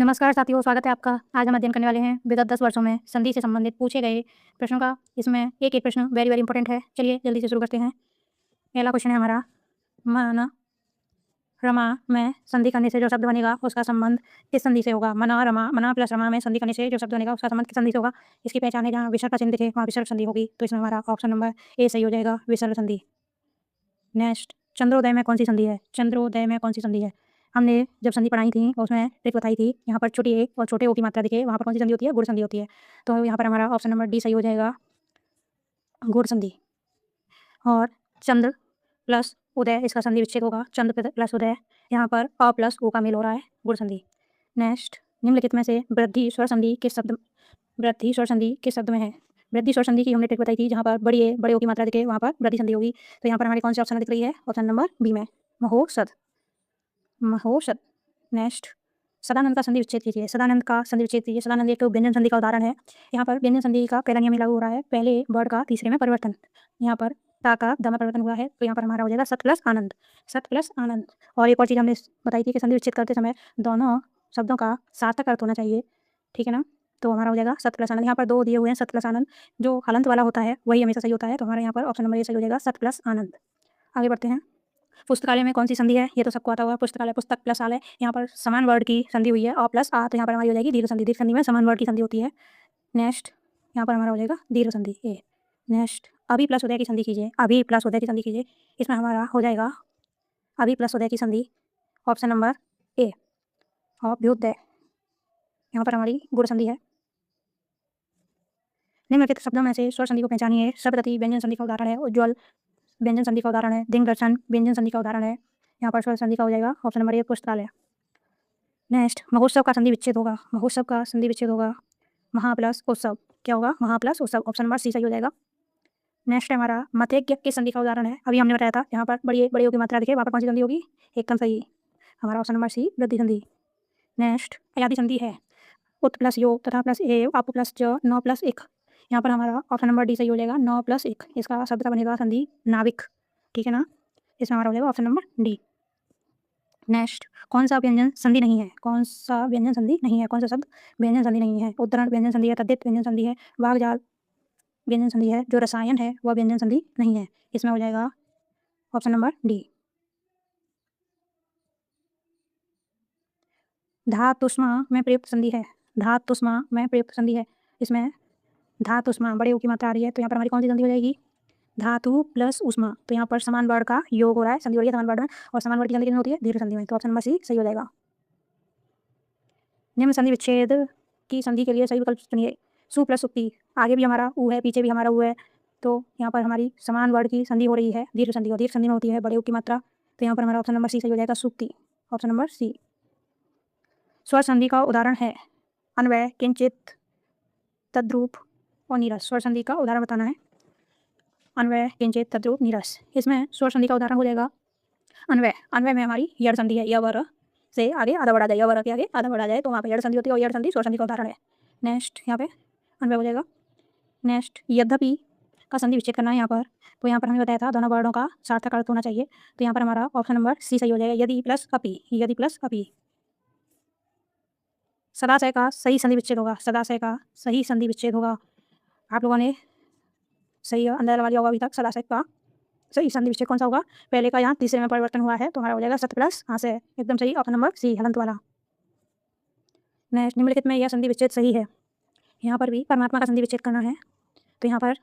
नमस्कार साथियों, स्वागत है आपका। आज हम अध्ययन करने वाले हैं विगत 10 वर्षों में संधि से संबंधित पूछे गए प्रश्नों का। इसमें एक-एक प्रश्न वेरी वेरी इंपॉर्टेंट है। चलिए जल्दी से शुरू करते हैं। पहला क्वेश्चन है हमारा, मन रमा में संधि करने से जो शब्द बनेगा उसका संबंध किस संधि से होगा? मना रमा, मना प्लस रमा में संधि करने से जो शब्द बनेगा उसका संबंध किस संधि से होगा? इसकी पहचान है, जहाँ विसर्ग का चिन्ह दिखे वहाँ विसर्ग संधि होगी। तो इसमें हमारा ऑप्शन नंबर ए सही हो जाएगा, विसर्ग संधि। नेक्स्ट, चंद्रोदय में कौन सी संधि है? चंद्रोदय में कौन सी संधि है? हमने जब संधि पढ़ाई थी और उसमें ट्रिक बताई थी, यहाँ पर छोटी ए और छोटे ओ की मात्रा दिखे वहाँ पर कौन सी संधि होती है? गुण संधि होती है। तो यहाँ पर हमारा ऑप्शन नंबर डी सही हो जाएगा, गुण संधि। और चंद्र प्लस उदय, इसका संधि विच्छेद होगा। चंद्र प्लस उदय, यहाँ पर अ प्लस ओ का मेल हो रहा है, गुण संधि। नेक्स्ट, निम्नलिखित में से वृद्धि स्वर संधि किस शब्द में है? वृद्धि स्वर संधि की हमने ट्रिक बताई थी, जहाँ पर बड़ी ए बड़े ओ की मात्रा दिखे वहाँ पर वृद्धि संधि होगी। तो यहाँ पर हमारी कौन सी ऑप्शन दिख रही है? ऑप्शन नंबर बी में, महोषध। महोषध। नेक्स्ट, सदानंद का संधि विच्छेद कीजिए। सदानंद का संधि विच्छेद कीजिए। सदानंद एक व्यंजन संधि का उदाहरण है। यहाँ पर व्यंजन संधि का पहला नियम लागू हो रहा है, पहले वर्ड का तीसरे में परिवर्तन। यहाँ पर ता का द में परिवर्तन हुआ है, तो यहाँ पर हमारा हो जाएगा सत प्लस आनंद, सत प्लस आनंद। और एक और चीज़ हमने बताई थी कि संधि विच्छेद करते समय दोनों शब्दों का सार्थक अर्थ होना चाहिए, ठीक है ना? तो हमारा हो जाएगा सत प्लस आनंद। यहाँ पर दो दिए हुए हैं, सत प्लस आनंद। जो हलंत वाला होता है वही हमेशा सही होता है, तो हमारे यहाँ पर ऑप्शन नंबर ए सही हो जाएगा, सत प्लस आनंद। आगे बढ़ते हैं। पुस्तकालय में कौन सी संधि है? ये तो सबको आता होगा। पुस्तकालय, पुस्तक प्लस आलय, यहाँ पर समान वर्ड की संधि हुई है, अ प्लस आ, तो यहाँ पर हमारी हो जाएगी दीर्घ संधि। दीर्घ संधि में समान वर्ड की संधि होती है। नेक्स्ट, यहाँ पर हमारा हो जाएगा दीर्घ संधि ए। नेक्स्ट, अभी प्लस उदय की संधि कीजिए। अभी प्लस उदय की संधि कीजिए। इसमें हमारा हो जाएगा अभी प्लस उदय की संधि, ऑप्शन नंबर ए, अभ्युदय। यहाँ पर हमारी गुण संधि है। निम्नलिखित शब्दों में से स्वर संधि को पहचानिए। शब्दति व्यंजन संधि का उदाहरण है। उज्ज्वल व्यंजन संधि का उदाहरण है। दिग्दर्शन व्यंजन संधि का उदाहरण है। यहाँ पर स्वर संधि का हो जाएगा ऑप्शन नंबर ए, पुस्तकालय। नेक्स्ट, महोत्सव का संधि विच्छेद होगा। महोत्सव का संधि विच्छेद होगा महा प्लस उत्सव। क्या होगा? महा प्लस उत्सव, ऑप्शन नंबर सी सही हो जाएगा। नेक्स्ट है हमारा मतेज्ञ किस संधि का उदाहरण है? अभी हमने बताया था, यहाँ पर बड़ी की मात्रा दिखे वहाँ पर कौन सी संधि होगी? एकदम सही, हमारा ऑप्शन नंबर सी, वृद्धि संधि। नेक्स्ट, अयादि संधि है। उत प्लस यो तथा प्लस एव, अप प्लस ज, नौ प्लस इक। यहाँ पर हमारा ऑप्शन नंबर डी सही हो जाएगा, 9 प्लस 1। इसका शब्द का बनेगा संधि नाविक, ठीक है ना? इसमें हमारा हो जाएगा ऑप्शन नंबर डी। नेक्स्ट, कौन सा व्यंजन संधि नहीं है? कौन सा व्यंजन संधि नहीं है? कौन सा शब्द व्यंजन संधि नहीं है? उद्धरण व्यंजन संधि है, तद्धित व्यंजन संधि है, वाग्जाल व्यंजन संधि है, जो रसायन है वह व्यंजन संधि नहीं है। इसमें हो जाएगा ऑप्शन नंबर डी। धातुष्मा में प्रयुक्त संधि है। धातुष्मा में प्रयुक्त संधि है। इसमें धातुष्मा बड़े ऊ की मात्रा आ रही है, तो यहाँ पर हमारी कौन सी संधि हो जाएगी? धातु प्लस उष्मा। तो यहाँ पर समान वर्ड का योग हो रहा है, संधि हो रही है समान वर्ड में, और समान वर्ड की संधि कितनी होती है? दीर्घ संधि में। तो ऑप्शन नंबर सी सही हो जाएगा। निम्न संधि विच्छेद की संधि के लिए सही विकल्प चुनिए। सु प्लस सुक्ति, आगे भी हमारा ऊ है, पीछे भी हमारा ऊ है, तो यहाँ पर हमारी समान वर्ड की संधि हो रही है, दीर्घ संधि, और दीर्घ संधि में होती है बड़े ऊ की मात्रा। तो यहाँ पर हमारा ऑप्शन नंबर सी सही हो जाएगा, सुक्ति, ऑप्शन नंबर सी। स्वर संधि का उदाहरण है अन्वय, किंचित, तद्रूप और नीरस। स्वर संधि का उदाहरण बताना है। अन्वय, किंचित, तद्रूप, नीरस। इसमें स्वर संधि का उदाहरण हो जाएगा अन्वय। अन्वय में हमारी यड़ संधि है, य से आगे आधा बढ़ा जाए, य के आगे आधा बढ़ा जाए, तो वहाँ पे यड़ संधि होती है, और यड़ संधि स्वर संधि का उदाहरण है। नेक्स्ट, यहाँ पे अन्वय हो जाएगा। नेक्स्ट, यद्यपि का संधि विच्छेद करना है यहाँ पर, तो यहाँ पर हमने बताया था दोनों वर्डों का सार्थक अर्थ होना चाहिए, तो यहाँ पर हमारा ऑप्शन नंबर सी सही हो जाएगा, यदि प्लस अपि, यदि प्लस अपि। सदाशय का सही संधि विच्छेद होगा। सदाशय का सही संधि विच्छेद होगा। आप लोगों ने सही अंदाजा लगा लिया होगा अभी तक। सदाशय का सही संधि विच्छेद कौन सा होगा? पहले का यहाँ तीसरे में परिवर्तन हुआ है, तो हमारा हो जाएगा सत प्लस आशय, एकदम सही, ऑप्शन नंबर सी, हलंत वाला। नेक्स्ट, निम्नलिखित में यह संधि विच्छेद सही है। यहाँ पर भी परमात्मा का संधि विच्छेद करना है, तो यहाँ पर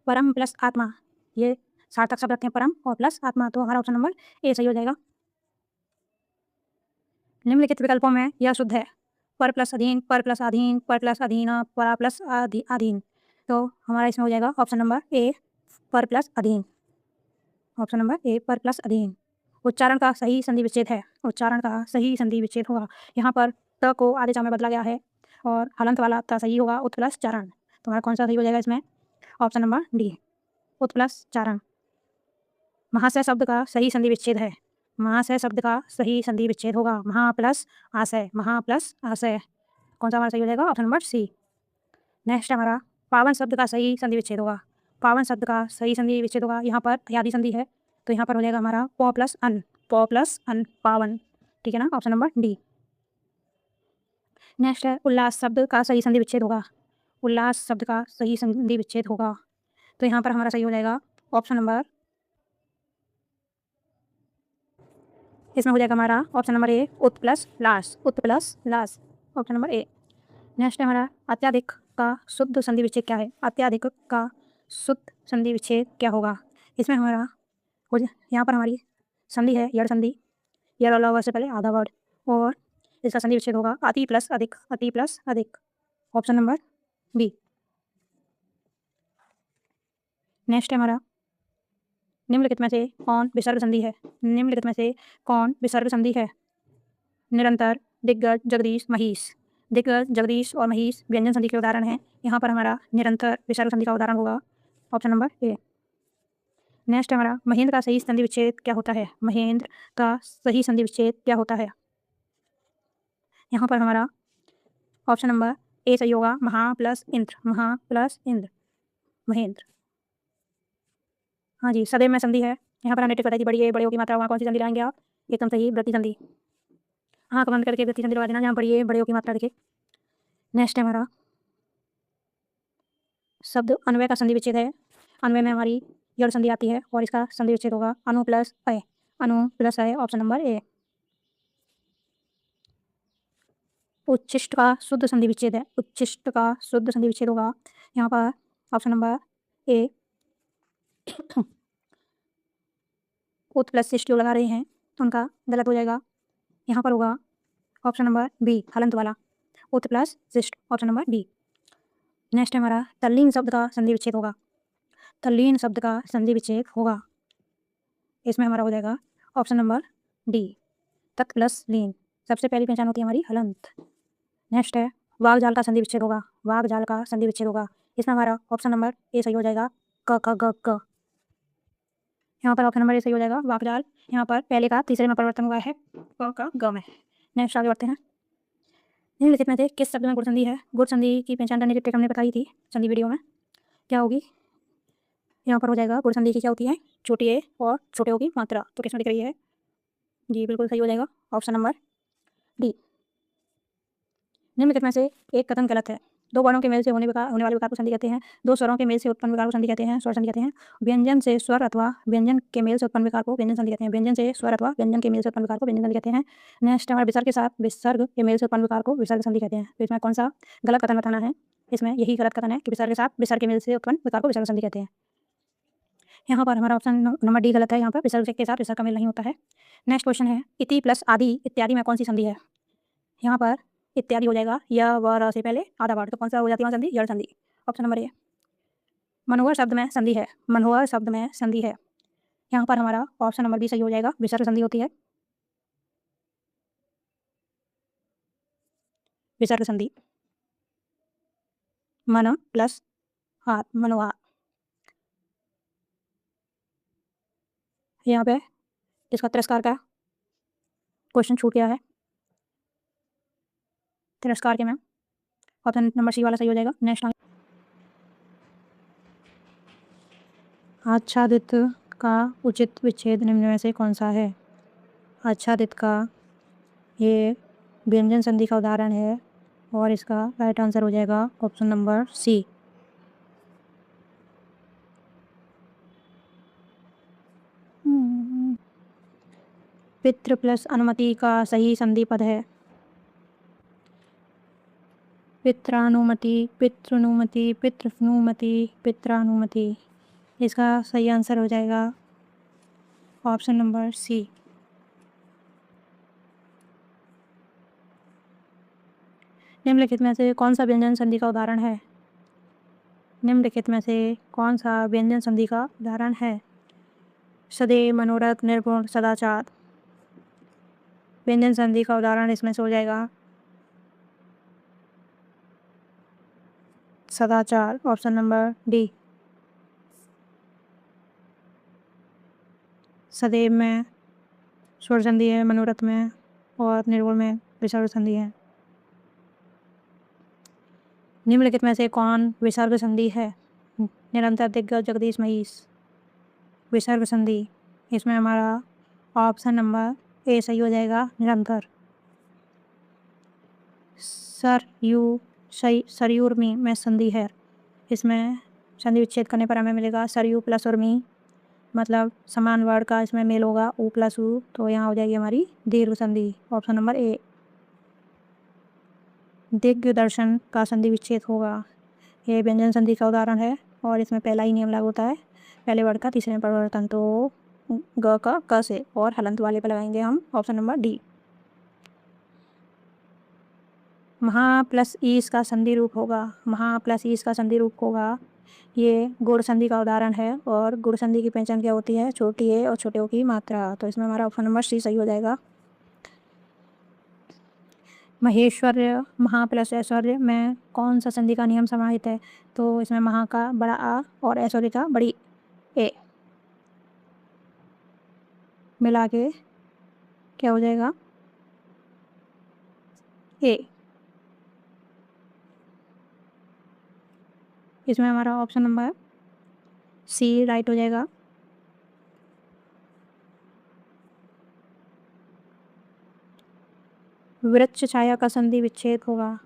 परम प्लस आत्मा, ये सार्थक शब्द रखते हैं, परम और प्लस आत्मा, तो हमारा ऑप्शन नंबर ए सही हो जाएगा। निम्नलिखित विकल्पों में यह शुद्ध है। पर प्लस अधीन, पर प्लस अधीन, पर प्लस अधीन, परा प्लस अधीन, तो हमारा इसमें हो जाएगा ऑप्शन नंबर ए, पर प्लस अधीन, ऑप्शन नंबर ए, पर प्लस अधीन। उच्चारण का सही संधि विच्छेद है। उच्चारण का सही संधि विच्छेद होगा। यहाँ पर त को आधे चा में बदला गया है, और हलंत वाला त सही होगा, उत प्लस चारण, तो हमारा कौन सा सही हो जाएगा इसमें? ऑप्शन नंबर डी, उत प्लस चारण। महाशय शब्द का सही संधि विच्छेद है। महाशय शब्द का सही संधि विच्छेद होगा महा प्लस आशय, महा प्लस आशय, कौन सा हमारा सही हो जाएगा? Option number C. नेक्स्ट हमारा पावन शब्द का सही संधि विच्छेद होगा। पावन शब्द का सही संधि विच्छेद होगा। यहाँ पर अयादि संधि है, तो यहाँ पर हो जाएगा हमारा प प्लस अन, प प्लस अन, पावन, ठीक है ना? Option number D. नेक्स्ट है उल्लास शब्द का सही संधि विच्छेद होगा। उल्लास शब्द का सही संधि विच्छेद होगा तो यहाँ पर हमारा सही हो जाएगा ऑप्शन नंबर, इसमें हो जाएगा हमारा ऑप्शन नंबर ए, उत प्लस लास, उत प्लस लास, ऑप्शन नंबर ए। नेक्स्ट है हमारा अत्याधिक का शुद्ध संधि विच्छेद क्या है। अत्याधिक का शुद्ध संधि विच्छेद क्या होगा। इसमें हमारा यहाँ पर हमारी संधि है यड़ संधि, यड़ वाला वर्ड से पहले आधा वर्ड, और इसका संधि विच्छेद होगा अति प्लस अधिक, अति प्लस अधिक, ऑप्शन नंबर बी। नेक्स्ट है हमारा निम्नलिखित में से कौन विसर्ग संधि है। निम्नलिखित में से कौन विसर्ग संधि है। निरंतर, दिग्गज, जगदीश, महिष। दिग्गज, जगदीश और महिष व्यंजन संधि के उदाहरण हैं। यहाँ पर हमारा निरंतर विसर्ग संधि का उदाहरण होगा ऑप्शन नंबर ए। नेक्स्ट हमारा महेंद्र का सही संधि विच्छेद क्या होता है। महेंद्र का सही संधि विच्छेद क्या होता है। यहाँ पर हमारा ऑप्शन नंबर ए सही होगा, महा प्लस इंद्र, महा प्लस इंद्र, महेंद्र। हाँ जी, सदैव में संधि है। यहाँ पर हमने टिक बताई थी बड़ी ए, बड़े ओ की मात्रा वहाँ कौन सी संधि लाएंगे आप, एकदम सही, वृत्ति संधि। हाँ, कमेंट करके वृत्ति संधि लगा देना जहाँ बड़ी ए, बड़े ओ की मात्रा दिखे। नेक्स्ट है हमारा शब्द अन्वय का संधि विच्छेद है। अन्वय में हमारी यड़ संधि आती है और इसका संधि विच्छेद होगा अनु प्लस अय, अनु प्लस अय, ऑप्शन नंबर ए। उच्छिष्ट का शुद्ध संधि विच्छेद है। उच्छिष्ट का शुद्ध संधि विच्छेद होगा यहाँ पर ऑप्शन नंबर ए। उत प्लस शिष्ट जो लगा रहे हैं तो उनका गलत हो जाएगा। यहाँ पर होगा ऑप्शन नंबर बी, हलंत वाला, उत प्लस शिष्ट, ऑप्शन नंबर बी। नेक्स्ट हमारा तल्लीन शब्द का संधि विच्छेद होगा। तल्लीन शब्द का संधि विच्छेद होगा, इसमें हमारा हो जाएगा ऑप्शन नंबर डी, तत् प्लस लीन। सबसे पहली पहचान होती है हमारी हलंत। नेक्स्ट है वागजाल का संधि विच्छेद होगा। वागजाल का संधि विच्छेद होगा, इसमें हमारा ऑप्शन नंबर ए सही हो जाएगा, क ख ग क। यहाँ पर ऑप्शन नंबर ए सही हो जाएगा वागजाल। यहाँ पर पहले का तीसरे में परिवर्तन हुआ है क का ग में। नेक्स्ट आगे बढ़ते हैं। निम्नलिखित में से किस शब्द में गुण संधि है। गुण संधि की पहचान करने की ट्रिक हमने बताई थी संधि वीडियो में, क्या होगी। यहाँ पर हो जाएगा गुण संधि की क्या होती है, छोटी ए और छोटे ओ की मात्रा। तो किसमें दिख रही है जी, बिल्कुल सही हो जाएगा ऑप्शन नंबर डी। निम्नलिखित में से एक कथन गलत है। दो वर्णों के मेल से होने वाले विकार को संधि कहते हैं। दो स्वरों के मेल से उत्पन्न विकार को संधि कहते हैं, स्वर संधि कहते हैं। व्यंजन से स्वर अथवा व्यंजन के मेल से उत्पन्न विकार को व्यंजन संधि कहते हैं। व्यंजन से स्वर अथवा व्यंजन के मेल से उत्पन्न विकार को व्यंजन संधि कहते हैं। नेक्स्ट हमारे विसर्ग के साथ विसर्ग के मेल से उत्पन्न विकार को विसर्ग संधि कहते हैं। तो इसमें कौन सा गलत कथन बताना है। इसमें यही गलत कथन है कि विसर्ग के साथ विसर्ग के मेल से उत्पन्न विकार को विसर्ग संधि कहते हैं। यहाँ पर हमारा ऑप्शन नंबर डी गलत है। यहाँ पर विसर्ग के साथ विसर्ग का मेल नहीं होता है। नेक्स्ट क्वेश्चन है इति प्लस आदि इत्यादि में कौन सी संधि है। यहाँ पर इत्यादि हो जाएगा या व र से पहले आधा वर्ड, तो कौन सा हो जाती है संधि, यड़ संधि, ऑप्शन नंबर ए। मनोहर शब्द में संधि है। मनोहर शब्द में संधि है, यहाँ पर हमारा ऑप्शन नंबर बी सही हो जाएगा, विसर्ग संधि होती है, विसर्ग संधि। मन प्लस हार, मनोहार। यहाँ पे इसका तिरस्कार का क्वेश्चन छूट गया है। तिरस्कार के में ऑप्शन नंबर सी वाला सही हो जाएगा। नेक्स्ट आच्छादित का उचित विच्छेद निम्न में से कौन सा है। आच्छादित का ये व्यंजन संधि का उदाहरण है और इसका राइट आंसर हो जाएगा ऑप्शन नंबर सी। पितृ प्लस अनुमति का सही संधि पद है पित्रानुमति, पितृनुमति, पितृनुमति, पित्रानुमति। इसका सही आंसर हो जाएगा ऑप्शन नंबर सी। निम्नलिखित में से कौन सा व्यंजन संधि का उदाहरण है। निम्नलिखित में से कौन सा व्यंजन संधि का उदाहरण है। सदैव, मनोरथ, निर्गुण, सदाचार। व्यंजन संधि का उदाहरण इसमें से हो जाएगा सदाचार, ऑप्शन नंबर डी। सदैव में स्वर संधि है, मनोरथ में और निर्गुण में विसर्ग संधि है। निम्नलिखित में से कौन विसर्ग संधि है। निरंतर, दिग्गज, जगदीश, महिष। विसर्ग संधि, इसमें हमारा ऑप्शन नंबर ए सही हो जाएगा, निरंतर। सरयूर में संधि है। इसमें संधि विच्छेद करने पर हमें मिलेगा सरयू प्लस उर्मी, मतलब समान वर्ड का इसमें मेल होगा ऊ प्लस ऊ, तो यहाँ हो जाएगी हमारी दीर्घ संधि, ऑप्शन नंबर ए। दिग्दर्शन का संधि विच्छेद होगा, ये व्यंजन संधि का उदाहरण है और इसमें पहला ही नियम लागू होता है, पहले वर्ड का तीसरे में परिवर्तन, तो ग का क से और हलंत वाले पर लगाएंगे हम, ऑप्शन नंबर डी। महा प्लस ईस का संधि रूप होगा, महा प्लस ईस का संधि रूप होगा, ये गुण संधि का उदाहरण है और गुण संधि की पहचान क्या होती है, छोटी ए और छोटे ओ की मात्रा, तो इसमें हमारा ऑप्शन नंबर सी सही हो जाएगा। महेश्वर्य महा प्लस ऐश्वर्य में कौन सा संधि का नियम समाहित है, तो इसमें महा का बड़ा आ और ऐश्वर्य का बड़ी ए मिला के क्या हो जाएगा, ए। इसमें हमारा ऑप्शन नंबर सी राइट हो जाएगा। वृक्ष छाया का संधि विच्छेद होगा,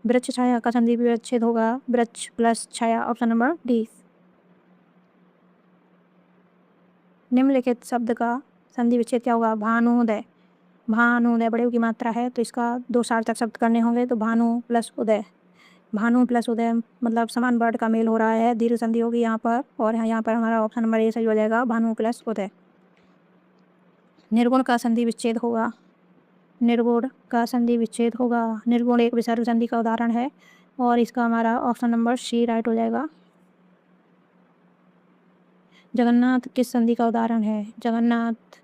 वृक्ष छाया का संधि विच्छेद होगा वृक्ष प्लस छाया, ऑप्शन नंबर डी। निम्नलिखित शब्द का संधि विच्छेद क्या होगा, भानुदय, भानुदय बड़े की मात्रा है तो इसका दो सार्थक शब्द करने होंगे, तो भानु प्लस उदय, भानु प्लस उदय मतलब समान वर्ड का मेल हो रहा है, दीर्घ संधि होगी यहाँ पर, और यहाँ पर हमारा ऑप्शन नंबर ए सही हो जाएगा, भानु प्लस उदय। निर्गुण का संधि विच्छेद होगा, निर्गुण का संधि विच्छेद होगा, निर्गुण एक विसर्ग संधि का उदाहरण है और इसका हमारा ऑप्शन नंबर सी राइट हो जाएगा। जगन्नाथ किस संधि का उदाहरण है, जगन्नाथ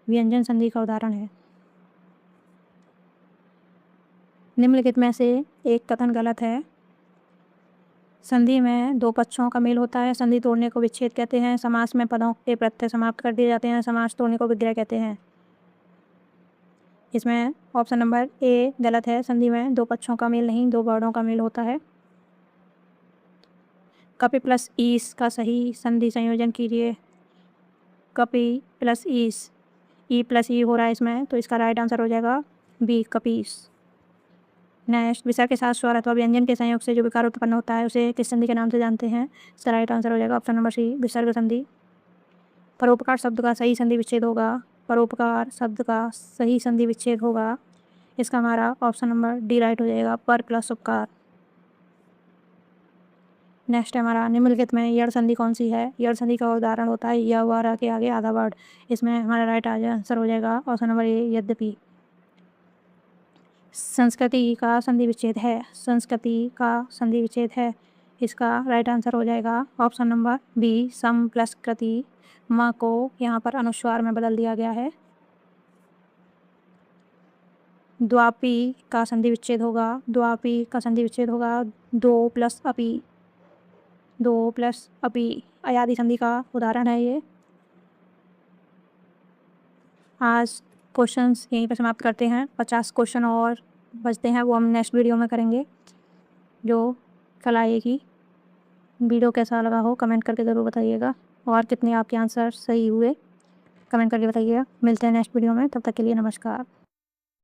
व्यंजन संधि का उदाहरण है। निम्नलिखित में से एक कथन गलत है, संधि में दो पक्षों का मेल होता है, संधि तोड़ने को विच्छेद कहते हैं, समास में पदों के प्रत्यय समाप्त कर दिए जाते हैं, समास तोड़ने को विग्रह कहते हैं। इसमें ऑप्शन नंबर ए गलत है, संधि में दो पक्षों का मेल नहीं, दो वर्णों का मेल होता है। कपि प्लस ईस का सही संधि संयोजन कीजिए, कपि प्लस ईस, ई प्लस ई हो रहा है इसमें, तो इसका राइट आंसर हो जाएगा बी कपीस। नेक्स्ट, विसर्ग के साथ स्वर अथवा व्यंजन के संयोग से जो विकार उत्पन्न होता है उसे किस संधि के नाम से जानते हैं, इसका राइट आंसर हो जाएगा ऑप्शन नंबर सी विसर्ग संधि। परोपकार शब्द का सही संधि विच्छेद होगा, परोपकार शब्द का सही संधि विच्छेद होगा, इसका हमारा ऑप्शन नंबर डी राइट हो जाएगा, पर प्लस उपकार। नेक्स्ट हमारा निम्नलिखित में यड़ संधि कौन सी है, यड़ संधि का उदाहरण होता है य व र के आगे आधा वर्ड, इसमें हमारा राइट आंसर हो जाएगा ऑप्शन नंबर ए यद्यपि। संस्कृति का संधि विच्छेद है, संस्कृति का संधि विच्छेद है, इसका राइट आंसर हो जाएगा option number B sum plus कृति, म को यहाँ पर अनुस्वार में बदल दिया गया है। द्वापी का संधि विच्छेद होगा, द्वापी का संधि विच्छेद होगा दो प्लस अपी, दो प्लस अपी अयादि संधि का उदाहरण है ये। आज क्वेश्चंस यहीं पर समाप्त करते हैं, 50 क्वेश्चन और बचते हैं, वो हम नेक्स्ट वीडियो में करेंगे जो कल आएगी। वीडियो कैसा लगा हो कमेंट करके ज़रूर बताइएगा, और कितने आपके आंसर सही हुए कमेंट करके बताइएगा। मिलते हैं नेक्स्ट वीडियो में, तब तक के लिए नमस्कार।